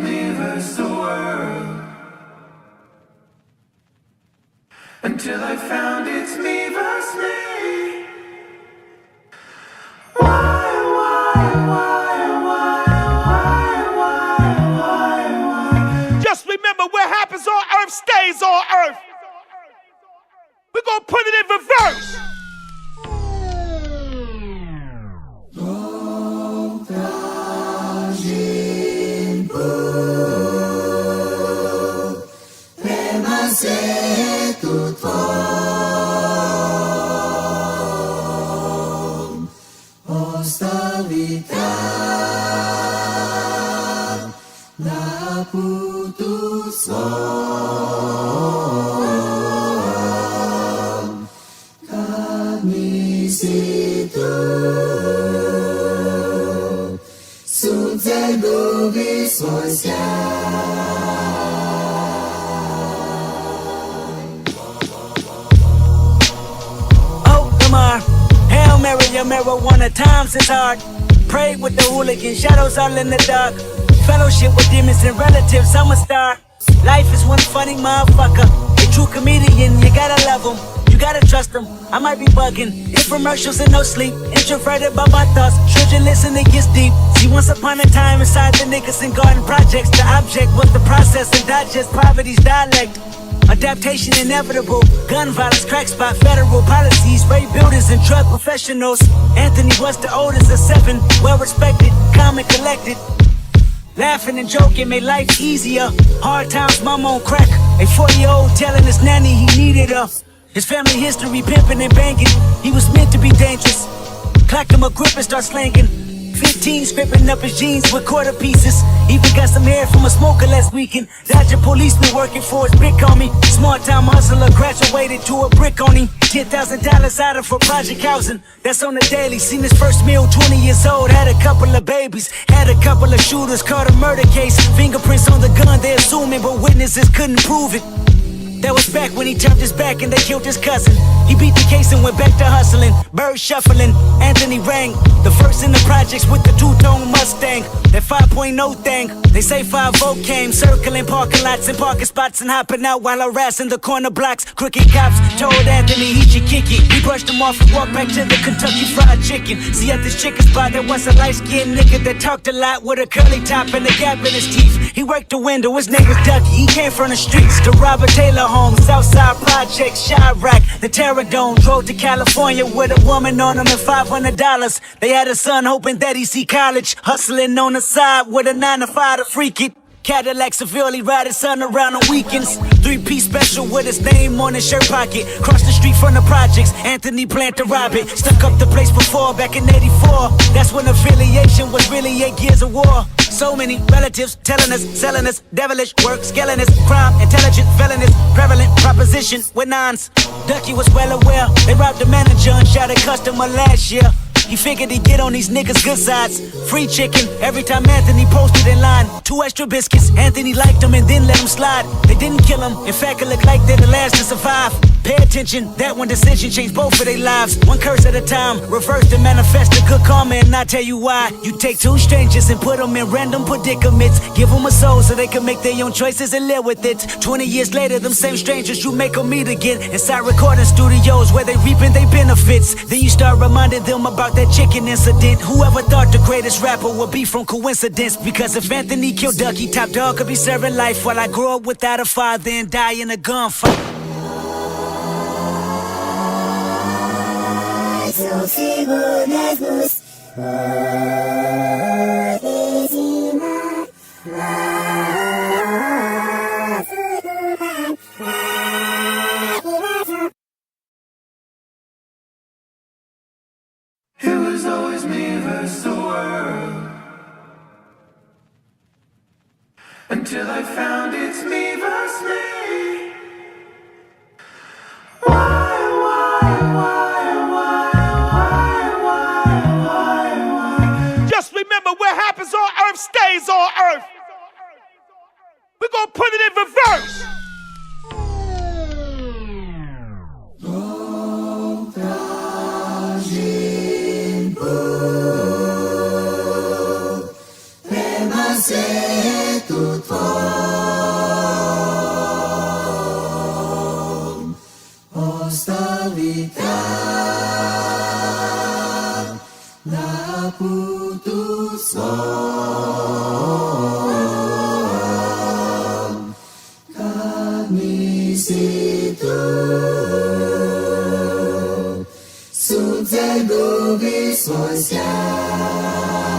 me versus the world, until I found it's me versus me. Just remember, what happens on earth stays on earth. We're gonna put it in reverse. Hail Mary, your marijuana times is hard. Prayed with the hooligan, shadows all in the dark. Fellowship with demons and relatives, I'm a star. Life is one funny motherfucker. A true comedian, you gotta love him, you gotta trust him. I might be bugging, infomercials and no sleep. Introverted by my thoughts, should you listen, it gets deep. See, once upon a time inside the Nickerson Garden Projects, the object was the process and digest poverty's dialect. Adaptation inevitable, gun violence, crack spot, federal policies, rape buildings and drug professionals. Anthony was the oldest of 7, well respected, calm and collected. Laughing and joking made life easier. Hard times, mama on crack. A 40-year-old telling his nanny he needed her. His family history pimping and banging. He was meant to be dangerous. Clacked him a grip and start slanging. 15 scraping up his jeans with quarter pieces. Even got some hair from a smoker last weekend. Dodger policeman working for his brick on me. Small time hustler graduated to a brick on him. $10,000 out of for project housing. That's on the daily. Seen his first meal, 20 years old. Had a couple of babies. Had a couple of shooters. Caught a murder case. Fingerprints on the gun, they assuming, but witnesses couldn't prove it. That was back when he turned his back and they killed his cousin. He beat the case and went back to hustling. Bird shuffling, Anthony rang. The first in the projects with the two-tone Mustang. That 5.0 thing, they say 5-0 came. Circling parking lots and parking spots and hopping out while harassing the corner blocks. Crooked cops told Anthony he should kick it. He brushed him off and walked back to the Kentucky Fried Chicken. See, at this chicken spot there was a light-skinned nigga that talked a lot with a curly top and a gap in his teeth. He worked the window, his name was Ducky. He came from the streets to Robert Taylor home, Southside Projects, Chirac, the Terror Dome. Drove to California with a woman on him and $500. They had a son hoping that he see college. Hustling on the side with a 9-to-5 to freak it. Cadillac severely ride his son around on weekends. 3-piece special with his name on his shirt pocket. Cross the street from the projects, Anthony planned to rob it. Stuck up the place before, back in '84. That's when affiliation was really 8 years of war. So many relatives telling us, selling us, devilish work, scaling us, crime, intelligent, felonious, prevalent proposition with nines. Ducky was well aware, they robbed the manager and shot a customer last year. He figured he'd get on these niggas' good sides. Free chicken every time Anthony posted in line. 2 extra biscuits, Anthony liked them and then let them slide. They didn't kill him, in fact it looked like they're the last to survive. Pay attention, that one decision changed both of their lives. One curse at a time, reverse to manifest a good karma, and I'll tell you why. You take 2 strangers and put them in random predicaments. Give them a soul so they can make their own choices and live with it. 20 years later, them same strangers, you make them meet again inside recording studios where they reaping their benefits. Then you start reminding them about that chicken incident. Whoever thought the greatest rapper would be from coincidence? Because if Anthony killed Ducky, Top Dog could be serving life while I grow up without a father and die in a gunfight. It was always me versus the world, until I found it's me versus me. Just remember, what happens on earth stays on earth. We're gonna put it in reverse. svetlu Tvom, ostavi trag na putu svom, kad nisi tu. Sunce gubi svoj sjaj,